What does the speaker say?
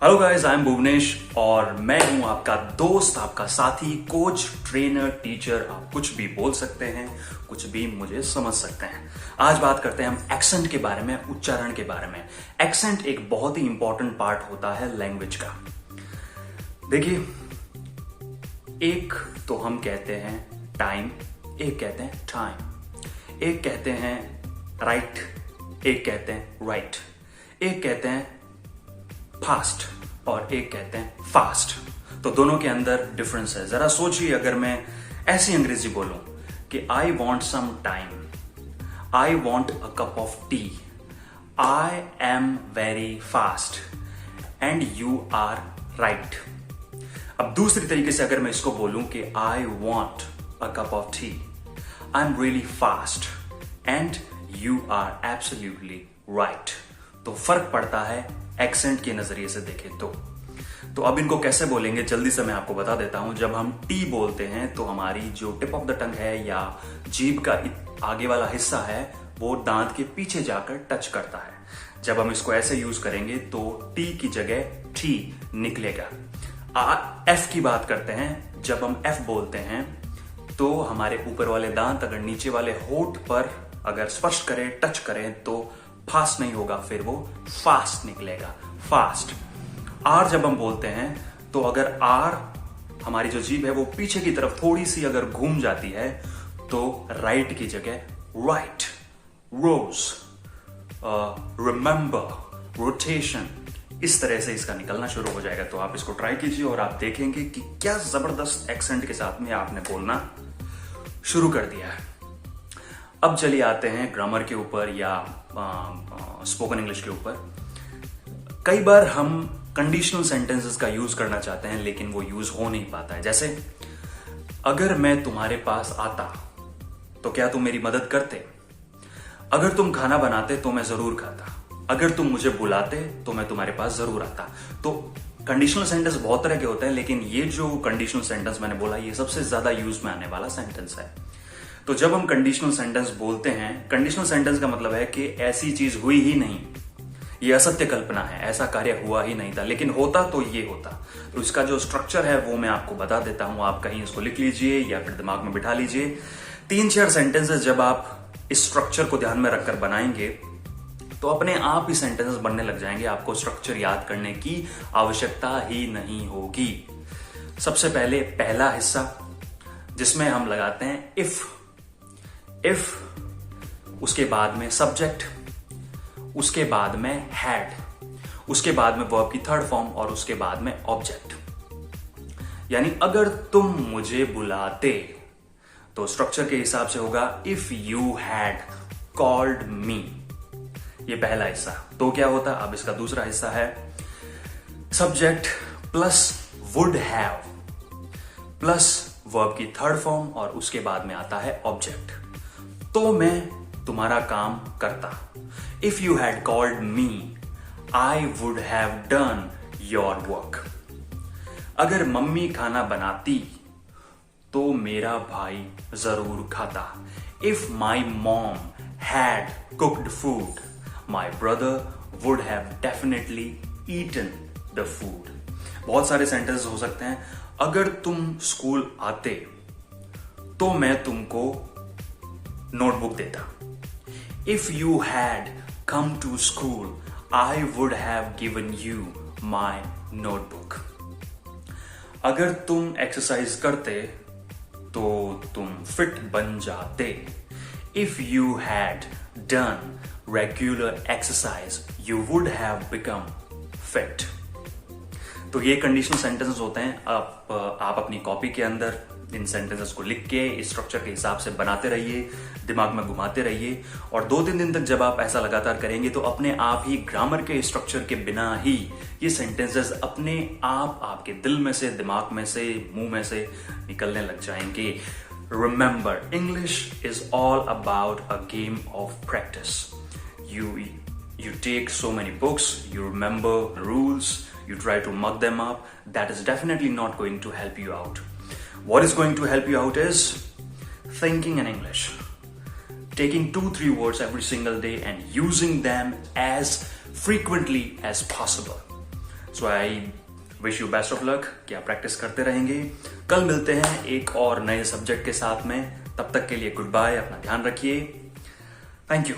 Hello guys, I am Bhuvnesh और मैं हूं आपका दोस्त, आपका साथी, कोच, ट्रेनर, टीचर। आप कुछ भी बोल सकते हैं, कुछ भी मुझे समझ सकते हैं। आज बात करते हैं हम एक्सेंट के बारे में, उच्चारण के बारे में। एक्सेंट एक बहुत ही इंपॉर्टेंट पार्ट होता है लैंग्वेज का। देखिए, एक तो हम कहते हैं टाइम, एक कहते हैं टाइम, एक कहते हैं राइट, एक कहते हैं राइट, एक कहते हैं फास्ट और एक कहते हैं फास्ट। तो दोनों के अंदर डिफरेंस है। जरा सोचिए, अगर मैं ऐसी अंग्रेजी बोलूं कि I want some time, I want a cup of tea, I am very fast and you are right. अब दूसरी तरीके से अगर मैं इसको बोलूं कि I want a cup of tea, I am really fast and you are absolutely right. तो फर्क पड़ता है एक्सेंट के नजरिए से देखें तो अब इनको कैसे बोलेंगे जल्दी से मैं आपको बता देता हूं। जब हम टी बोलते हैं तो हमारी जो टिप ऑफ द टंग है या जीभ का आगे वाला हिस्सा है वो दांत के पीछे जाकर टच करता है। जब हम इसको ऐसे यूज करेंगे तो टी की जगह टी निकलेगा। एफ की बात करते हैं। जब हम एफ बोलते हैं तो हमारे ऊपर वाले दांत अगर नीचे वाले होठ पर अगर स्पर्श करें, टच करें तो फास्ट नहीं होगा, फिर वो फास्ट निकलेगा, फास्ट। आर जब हम बोलते हैं तो अगर आर हमारी जो जीभ है वो पीछे की तरफ थोड़ी सी अगर घूम जाती है तो राइट की जगह राइट, रोज, रिमेंबर, रोटेशन, इस तरह से इसका निकलना शुरू हो जाएगा। तो आप इसको ट्राई कीजिए और आप देखेंगे कि क्या जबरदस्त एक्सेंट के साथ में आपने बोलना शुरू कर दिया है। अब चलिए आते हैं ग्रामर के ऊपर या स्पोकन इंग्लिश के ऊपर। कई बार हम कंडीशनल सेंटेंसेस का यूज करना चाहते हैं लेकिन वो यूज हो नहीं पाता है। जैसे अगर मैं तुम्हारे पास आता तो क्या तुम मेरी मदद करते, अगर तुम खाना बनाते तो मैं जरूर खाता, अगर तुम मुझे बुलाते तो मैं तुम्हारे पास जरूर आता। तो कंडीशनल सेंटेंस बहुत तरह के होते हैं लेकिन ये जो कंडीशनल सेंटेंस मैंने बोला ये सबसे ज्यादा यूज में आने वाला सेंटेंस है। तो जब हम कंडीशनल सेंटेंस बोलते हैं, कंडीशनल सेंटेंस का मतलब है कि ऐसी चीज हुई ही नहीं, ये असत्य कल्पना है, ऐसा कार्य हुआ ही नहीं था, लेकिन होता तो ये होता। तो इसका जो स्ट्रक्चर है वो मैं आपको बता देता हूं, आप कहीं इसको लिख लीजिए या फिर दिमाग में बिठा लीजिए। 3-4 सेंटेंसेस जब आप इस स्ट्रक्चर को ध्यान में रखकर बनाएंगे तो अपने आप ही सेंटेंसेस बनने लग जाएंगे, आपको स्ट्रक्चर याद करने की आवश्यकता ही नहीं होगी। सबसे पहले पहला हिस्सा जिसमें हम लगाते हैं इफ, उसके बाद में सब्जेक्ट, उसके बाद में हैड, उसके बाद में वर्ब की थर्ड फॉर्म और उसके बाद में ऑब्जेक्ट। यानी अगर तुम मुझे बुलाते तो स्ट्रक्चर के हिसाब से होगा इफ यू हैड कॉल्ड मी। ये पहला हिस्सा। तो क्या होता, अब इसका दूसरा हिस्सा है subject plus would have plus verb की थर्ड फॉर्म और उसके बाद में आता है ऑब्जेक्ट। तो मैं तुम्हारा काम करता। If you had called me I would have done your work. अगर मम्मी खाना बनाती तो मेरा भाई जरूर खाता। If my mom had cooked food my brother would have definitely eaten the food. बहुत सारे सेंटेंस हो सकते हैं। अगर तुम स्कूल आते तो मैं तुमको नोटबुक देता। If you had come to school I would have given you my notebook. अगर तुम एक्सरसाइज करते तो तुम फिट बन जाते। If you had done regular exercise you would have become fit. तो ये कंडीशनल सेंटेंसेस होते हैं। आप अपनी कॉपी के अंदर इन सेंटेंसेस को लिख के इस स्ट्रक्चर के हिसाब से बनाते रहिए, दिमाग में घुमाते रहिए और 2-3 दिन तक जब आप ऐसा लगातार करेंगे तो अपने आप ही ग्रामर के स्ट्रक्चर के बिना ही ये सेंटेंसेस अपने आप आपके दिल में से, दिमाग में से, मुंह में से निकलने लग जाएंगे। Remember, English is all about a game of practice. You take so many books, you remember the rules, you try to mug them up. That is definitely not going to help you out. What is going to help you out is thinking in English. Taking 2-3 words every single day and using them as frequently as possible. So I wish you best of luck कि आप practice करते रहेंगे। कल मिलते हैं एक और नए सब्जेक्ट के साथ में। तब तक के लिए गुड बाय, अपना ध्यान रखिए। Thank you.